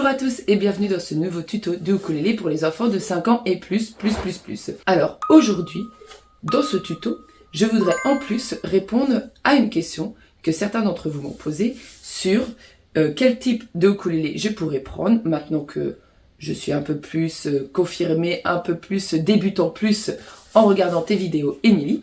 Bonjour à tous et bienvenue dans ce nouveau tuto de ukulélé pour les enfants de 5 ans et plus. Alors aujourd'hui, dans ce tuto, je voudrais en plus répondre à une question que certains d'entre vous m'ont posée sur quel type de ukulélé je pourrais prendre maintenant que je suis un peu plus confirmée, un peu plus débutant plus en regardant tes vidéos, Émilie.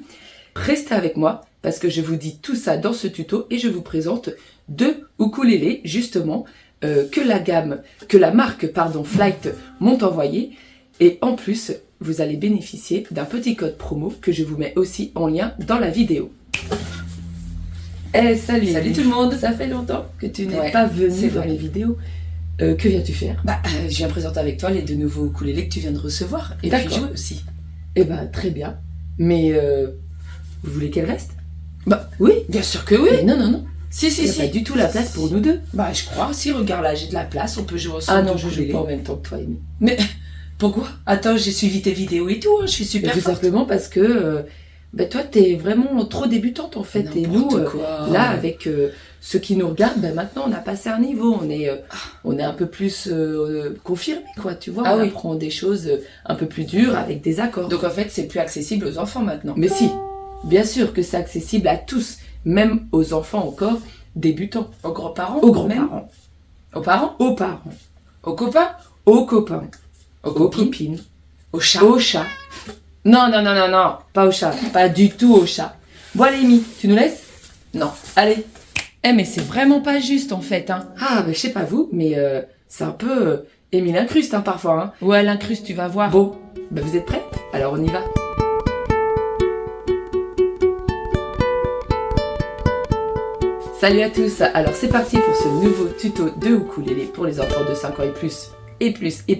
Restez avec moi parce que je vous dis tout ça dans ce tuto et je vous présente deux ukulélés justement que la marque Flight m'ont envoyé, et en plus vous allez bénéficier d'un petit code promo que je vous mets aussi en lien dans la vidéo. Salut tout le monde, ça fait longtemps que tu n'es pas venu dans les vidéos. Que viens-tu faire? Je viens présenter avec toi les deux nouveaux ukulélés que tu viens de recevoir et puis jouer aussi. Très bien, mais vous voulez qu'elle reste? Oui, bien sûr que oui. Mais non. Si. Il n'y a pas du tout la place pour nous deux. Je crois. Si, regarde là, j'ai de la place, on peut jouer ensemble. Ah non, je joue pas en même temps que toi, Amy. Mais pourquoi? Attends, j'ai suivi tes vidéos et tout, je suis super forte. Tout simplement parce que toi, t'es vraiment trop débutante en fait. Et nous, là, avec ceux qui nous regardent, maintenant, on a passé un niveau. On est un peu plus confirmé, quoi. Tu vois, on apprend des choses un peu plus dures avec des accords. Donc en fait, c'est plus accessible aux enfants maintenant. Mais si, bien sûr que c'est accessible à tous. Même aux enfants encore débutants. Aux grands-parents? Aux grands-parents. Aux parents? Aux parents. Aux copains? Aux copains. Aux copines. Aux chats? Aux chats. Non, pas aux chats. Pas du tout aux chats. Bon, allez, Amy, tu nous laisses? Non. Allez. Mais c'est vraiment pas juste en fait. Je sais pas vous, mais c'est un peu... Amy l'incruste parfois. Ouais, l'incruste, tu vas voir. Bon, vous êtes prêts? Alors on y va. Salut à tous, alors c'est parti pour ce nouveau tuto de ukulélé pour les enfants de 5 ans et plus.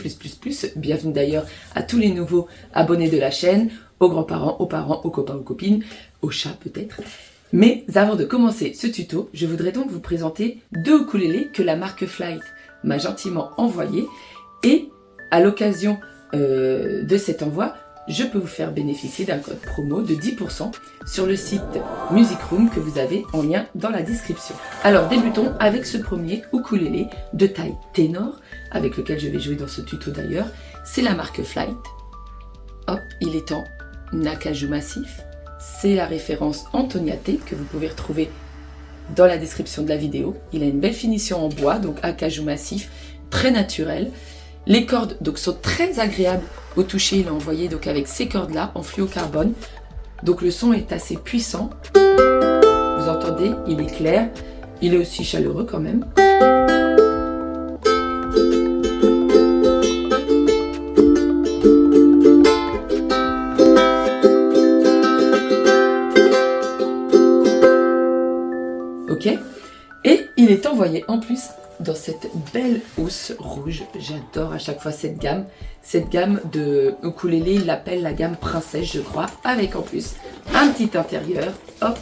Bienvenue d'ailleurs à tous les nouveaux abonnés de la chaîne, aux grands-parents, aux parents, aux copains, aux copines, aux chats peut-être. Mais avant de commencer ce tuto, je voudrais donc vous présenter deux ukulélés que la marque Flight m'a gentiment envoyés. Et à l'occasion de cet envoi, je peux vous faire bénéficier d'un code promo de 10% sur le site Music Room que vous avez en lien dans la description. Alors débutons avec ce premier ukulélé de taille ténor, avec lequel je vais jouer dans ce tuto d'ailleurs. C'est la marque Flight. Hop, il est en acajou massif. C'est la référence Antoniate que vous pouvez retrouver dans la description de la vidéo. Il a une belle finition en bois, donc acajou massif, très naturel. Les cordes sont très agréables au toucher, il est envoyé avec ces cordes là en fluocarbone, donc le son est assez puissant, vous entendez, il est clair, il est aussi chaleureux quand même. Ok, et il est envoyé en plus dans cette belle housse rouge. J'adore à chaque fois cette gamme de ukulélé, il l'appelle la gamme princesse je crois, avec en plus un petit intérieur, hop,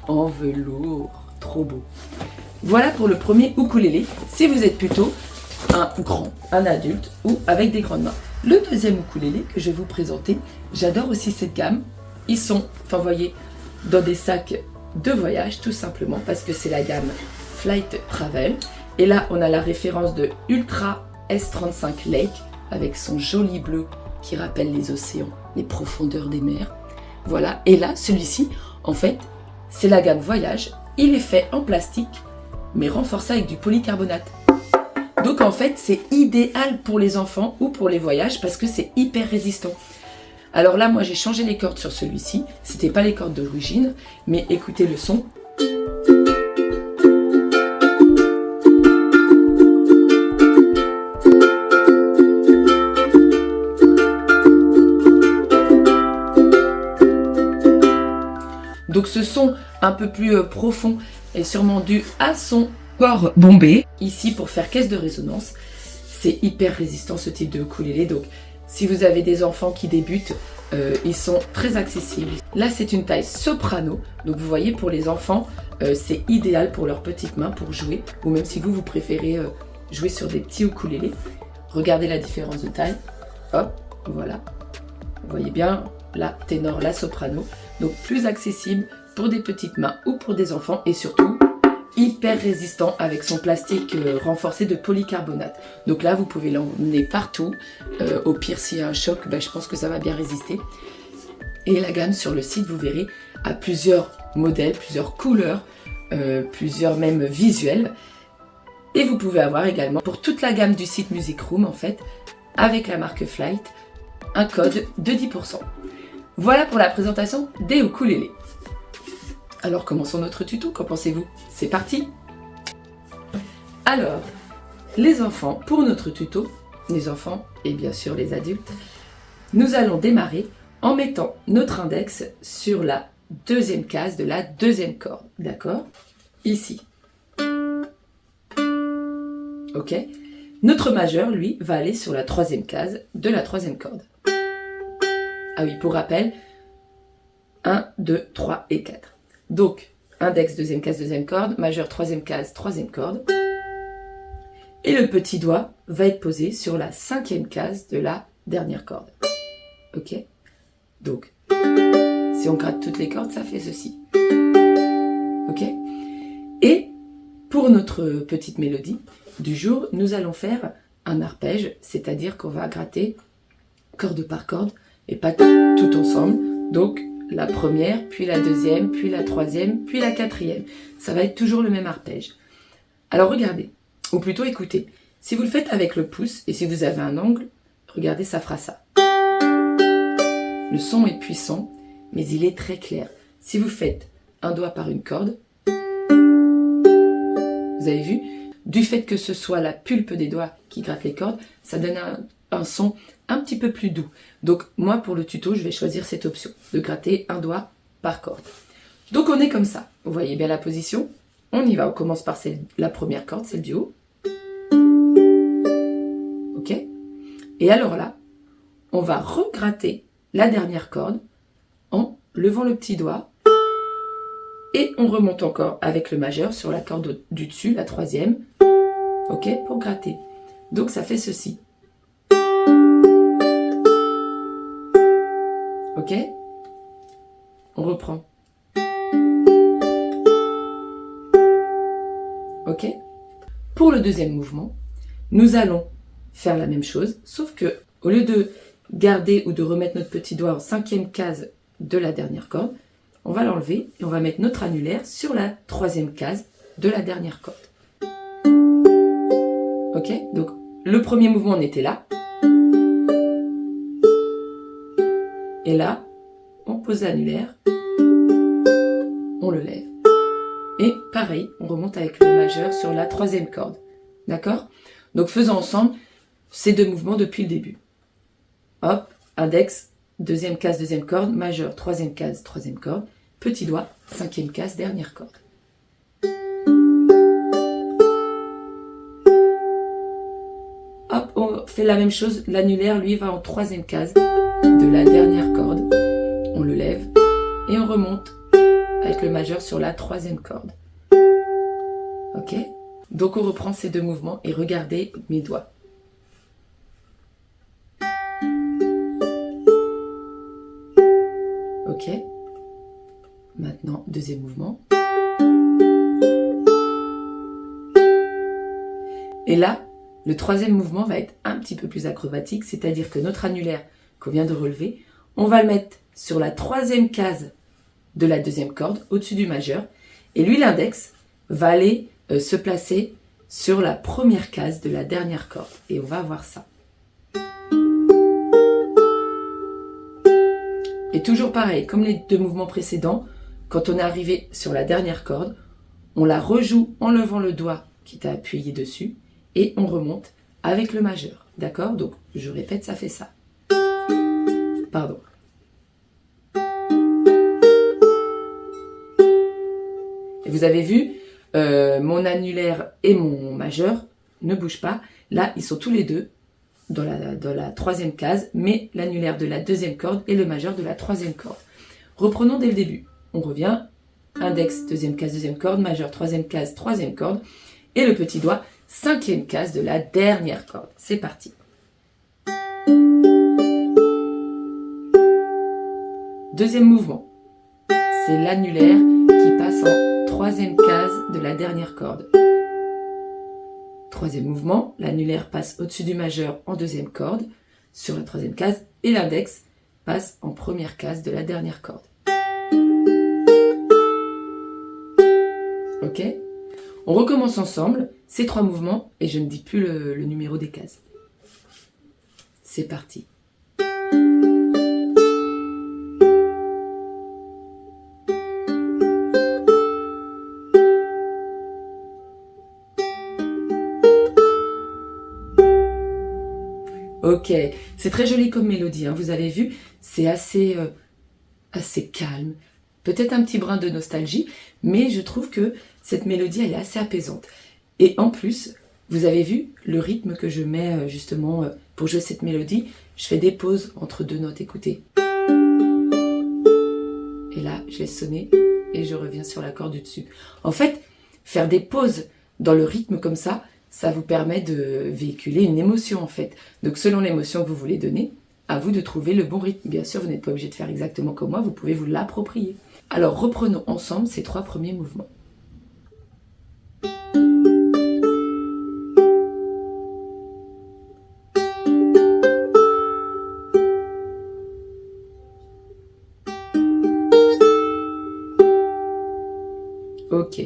en velours, trop beau. Voilà pour le premier ukulélé, si vous êtes plutôt un adulte ou avec des grandes mains. Le deuxième ukulélé que je vais vous présenter, j'adore aussi cette gamme, ils sont envoyés dans des sacs de voyage tout simplement parce que c'est la gamme Flight Travel. Et là, on a la référence de Ultra S35 Lake avec son joli bleu qui rappelle les océans, les profondeurs des mers. Voilà, et là, celui-ci, en fait, c'est la gamme Voyage. Il est fait en plastique, mais renforcé avec du polycarbonate. Donc en fait, c'est idéal pour les enfants ou pour les voyages parce que c'est hyper résistant. Alors là, moi, j'ai changé les cordes sur celui-ci. C'était pas les cordes d'origine, mais écoutez le son. Donc ce son un peu plus profond est sûrement dû à son corps bombé. Ici pour faire caisse de résonance, c'est hyper résistant ce type de ukulélé. Donc si vous avez des enfants qui débutent, ils sont très accessibles. Là c'est une taille soprano, donc vous voyez pour les enfants, c'est idéal pour leurs petites mains pour jouer. Ou même si vous préférez jouer sur des petits ukulélés. Regardez la différence de taille. Hop, voilà. Vous voyez bien la ténor, la soprano. Donc plus accessible pour des petites mains ou pour des enfants et surtout hyper résistant avec son plastique renforcé de polycarbonate. Donc là, vous pouvez l'emmener partout. Au pire, s'il y a un choc, je pense que ça va bien résister. Et la gamme sur le site, vous verrez, a plusieurs modèles, plusieurs couleurs, plusieurs même visuels. Et vous pouvez avoir également, pour toute la gamme du site Music Room, en fait, avec la marque Flight, un code de 10%. Voilà pour la présentation des ukulélés. Alors commençons notre tuto, qu'en pensez-vous? C'est parti! Alors, les enfants, pour notre tuto, les enfants et bien sûr les adultes, nous allons démarrer en mettant notre index sur la deuxième case de la deuxième corde, d'accord? Ici. Ok? Notre majeur, lui, va aller sur la troisième case de la troisième corde. Ah oui, pour rappel, 1, 2, 3 et 4. Donc, index, deuxième case, deuxième corde, majeur, troisième case, troisième corde. Et le petit doigt va être posé sur la cinquième case de la dernière corde. Ok? Donc, si on gratte toutes les cordes, ça fait ceci. Ok? Et pour notre petite mélodie du jour, nous allons faire un arpège, c'est-à-dire qu'on va gratter corde par corde et pas tout ensemble. Donc, la première, puis la deuxième, puis la troisième, puis la quatrième. Ça va être toujours le même arpège. Alors regardez, ou plutôt écoutez. Si vous le faites avec le pouce et si vous avez un angle, regardez, ça fera ça. Le son est puissant, mais il est très clair. Si vous faites un doigt par une corde, vous avez vu, du fait que ce soit la pulpe des doigts qui gratte les cordes, ça donne un son un petit peu plus doux. Donc moi, pour le tuto, je vais choisir cette option, de gratter un doigt par corde. Donc on est comme ça. Vous voyez bien la position? On y va, on commence par la première corde, celle du haut. Ok? Et alors là, on va regratter la dernière corde en levant le petit doigt et on remonte encore avec le majeur sur la corde du dessus, la troisième, ok, pour gratter. Donc ça fait ceci. Ok? On reprend. Ok? Pour le deuxième mouvement, nous allons faire la même chose, sauf que au lieu de garder ou de remettre notre petit doigt en cinquième case de la dernière corde, on va l'enlever et on va mettre notre annulaire sur la troisième case de la dernière corde. Ok? Donc, le premier mouvement, on était là. Et là, on pose l'annulaire, on le lève. Et pareil, on remonte avec le majeur sur la troisième corde. D'accord? Donc, faisons ensemble ces deux mouvements depuis le début. Hop, index, deuxième case, deuxième corde, majeur, troisième case, troisième corde, petit doigt, cinquième case, dernière corde. Hop, on fait la même chose, l'annulaire, lui, va en troisième case de la dernière corde. On le lève et on remonte avec le majeur sur la troisième corde. Ok? Donc on reprend ces deux mouvements et regardez mes doigts. Ok. Maintenant, deuxième mouvement. Et là, le troisième mouvement va être un petit peu plus acrobatique, c'est-à-dire que notre annulaire qu'on vient de relever, on va le mettre sur la troisième case de la deuxième corde, au-dessus du majeur, et lui, l'index, va aller se placer sur la première case de la dernière corde. Et on va voir ça. Et toujours pareil, comme les deux mouvements précédents, quand on est arrivé sur la dernière corde, on la rejoue en levant le doigt qui est appuyé dessus et on remonte avec le majeur. D'accord? Donc, je répète, ça fait ça. Pardon. Et vous avez vu, mon annulaire et mon majeur ne bougent pas. Là, ils sont tous les deux dans la troisième case, mais l'annulaire de la deuxième corde et le majeur de la troisième corde. Reprenons dès le début. On revient, index, deuxième case, deuxième corde, majeur, troisième case, troisième corde, et le petit doigt, cinquième case de la dernière corde. C'est parti. Deuxième mouvement, c'est l'annulaire qui passe en troisième case de la dernière corde. Troisième mouvement, l'annulaire passe au-dessus du majeur en deuxième corde, sur la troisième case, et l'index passe en première case de la dernière corde. Ok ? On recommence ensemble ces 3 mouvements et je ne dis plus le numéro des cases. C'est parti. Ok, c'est très joli comme mélodie, hein. Vous avez vu, c'est assez calme, peut-être un petit brin de nostalgie, mais je trouve que cette mélodie, elle est assez apaisante. Et en plus, vous avez vu le rythme que je mets justement pour jouer cette mélodie, je fais des pauses entre 2 notes, écoutez. Et là, je laisse sonner et je reviens sur l'accord du dessus. En fait, faire des pauses dans le rythme comme ça vous permet de véhiculer une émotion en fait. Donc selon l'émotion que vous voulez donner, à vous de trouver le bon rythme. Bien sûr, vous n'êtes pas obligé de faire exactement comme moi, vous pouvez vous l'approprier. Alors reprenons ensemble ces 3 premiers mouvements. Ok.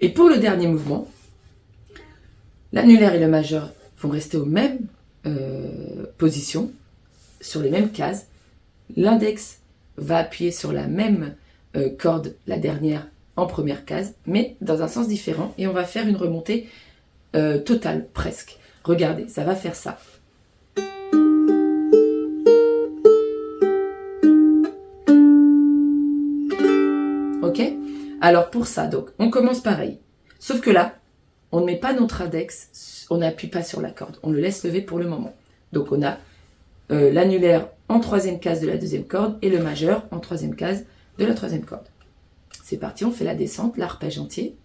Et pour le dernier mouvement, l'annulaire et le majeur vont rester aux mêmes positions, sur les mêmes cases. L'index va appuyer sur la même corde, la dernière, en première case, mais dans un sens différent. Et on va faire une remontée totale, presque. Regardez, ça va faire ça. Ok ? Alors pour ça, donc, on commence pareil. Sauf que là, on ne met pas notre index, on n'appuie pas sur la corde. On le laisse lever pour le moment. Donc on a l'annulaire en troisième case de la deuxième corde et le majeur en troisième case de la troisième corde. C'est parti, on fait la descente, l'arpège entier.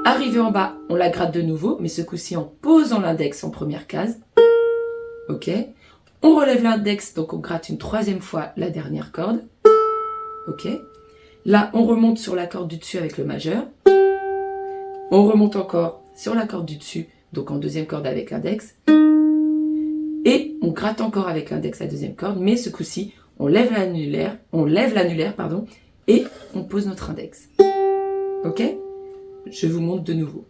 Arrivé en bas, on la gratte de nouveau, mais ce coup-ci en posant l'index en première case. Ok. On relève l'index, donc on gratte une troisième fois la dernière corde. Ok. Là, on remonte sur la corde du dessus avec le majeur. On remonte encore sur la corde du dessus, donc en deuxième corde avec l'index. Et on gratte encore avec l'index la deuxième corde, mais ce coup-ci, on lève l'annulaire, et on pose notre index. Ok ? Je vous montre de nouveau.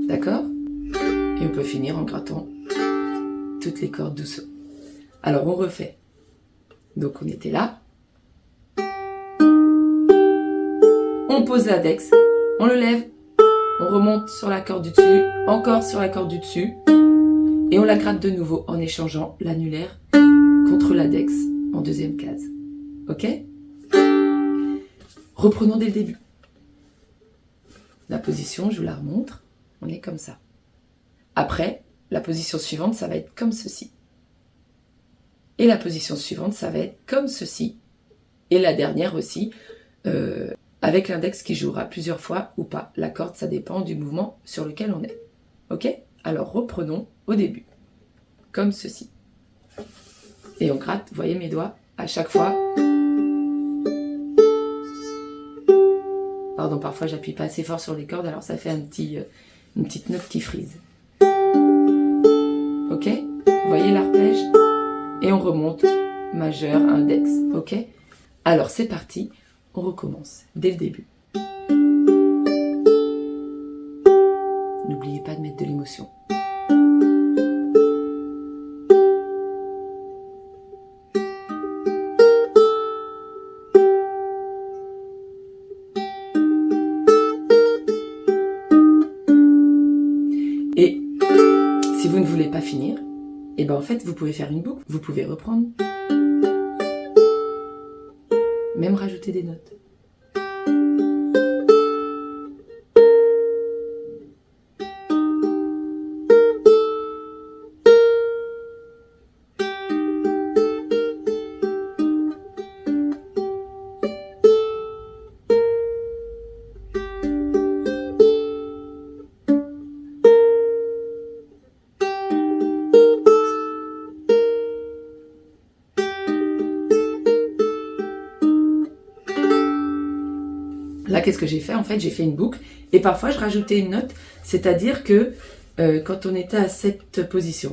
D'accord ? Et on peut finir en grattant toutes les cordes doucement. Alors on refait. Donc on était là. On pose l'index, on le lève, on remonte sur la corde du dessus, encore sur la corde du dessus, et on la gratte de nouveau en échangeant l'annulaire contre l'index en deuxième case. Ok ? Reprenons dès le début. La position, je vous la remontre, on est comme ça. Après, la position suivante, ça va être comme ceci. Et la position suivante, ça va être comme ceci. Et la dernière aussi, avec l'index qui jouera plusieurs fois ou pas. La corde, ça dépend du mouvement sur lequel on est. Ok ? Alors reprenons au début. Comme ceci. Et on gratte, vous voyez mes doigts, à chaque fois. Pardon, parfois j'appuie pas assez fort sur les cordes, alors ça fait une petite note qui frise. Ok ? Vous voyez l'arpège ? Et on remonte, majeur, index. Ok ? Alors c'est parti, on recommence dès le début. N'oubliez pas de mettre de l'émotion. Et si vous ne voulez pas finir, et ben en fait vous pouvez faire une boucle, vous pouvez reprendre, même rajouter des notes. qu'est-ce que j'ai fait? En fait, j'ai fait une boucle et parfois je rajoutais une note, c'est-à-dire que quand on était à cette position,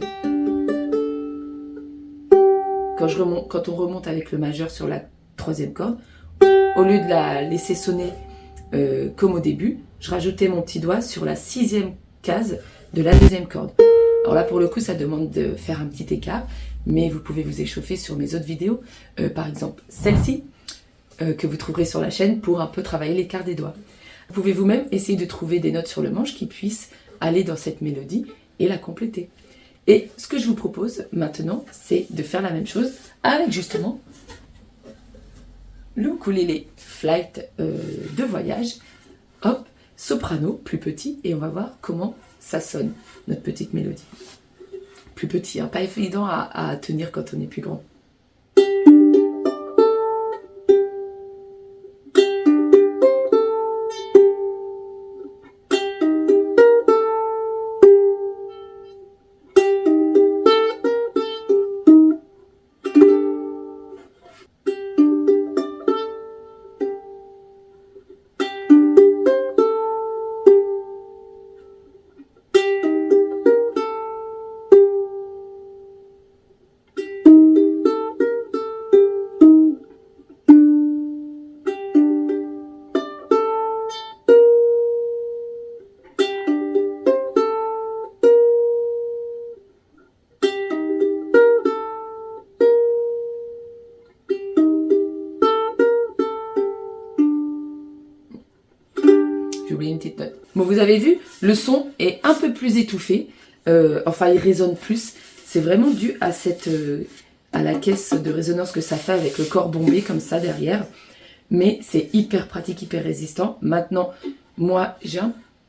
quand on remonte avec le majeur sur la 3e corde, au lieu de la laisser sonner comme au début, je rajoutais mon petit doigt sur la 6e case de la 2e corde. Alors là, pour le coup, ça demande de faire un petit écart, mais vous pouvez vous échauffer sur mes autres vidéos, par exemple celle-ci, que vous trouverez sur la chaîne pour un peu travailler l'écart des doigts. Vous pouvez vous-même essayer de trouver des notes sur le manche qui puissent aller dans cette mélodie et la compléter. Et ce que je vous propose maintenant, c'est de faire la même chose avec justement le ukulélé Flight de voyage. Hop, soprano, plus petit, et on va voir comment ça sonne, notre petite mélodie. Plus petit, hein, pas évident à tenir quand on est plus grand. J'ai oublié une petite note. Bon, vous avez vu, le son est un peu plus étouffé. Enfin, il résonne plus. C'est vraiment dû à à la caisse de résonance que ça fait avec le corps bombé comme ça derrière. Mais c'est hyper pratique, hyper résistant. Maintenant, moi, j'ai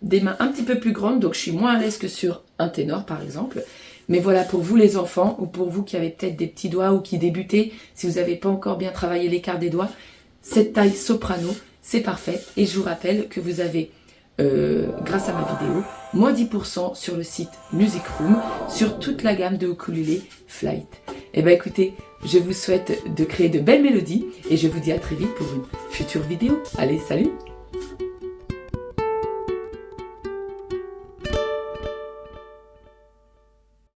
des mains un petit peu plus grandes, donc je suis moins à l'aise que sur un ténor, par exemple. Mais voilà, pour vous les enfants, ou pour vous qui avez peut-être des petits doigts ou qui débutez, si vous n'avez pas encore bien travaillé l'écart des doigts, cette taille soprano, c'est parfait. Et je vous rappelle que vous avez, grâce à ma vidéo, moins 10% sur le site Music Room, sur toute la gamme de ukulélé Flight. Et bien écoutez, je vous souhaite de créer de belles mélodies et je vous dis à très vite pour une future vidéo. Allez, salut!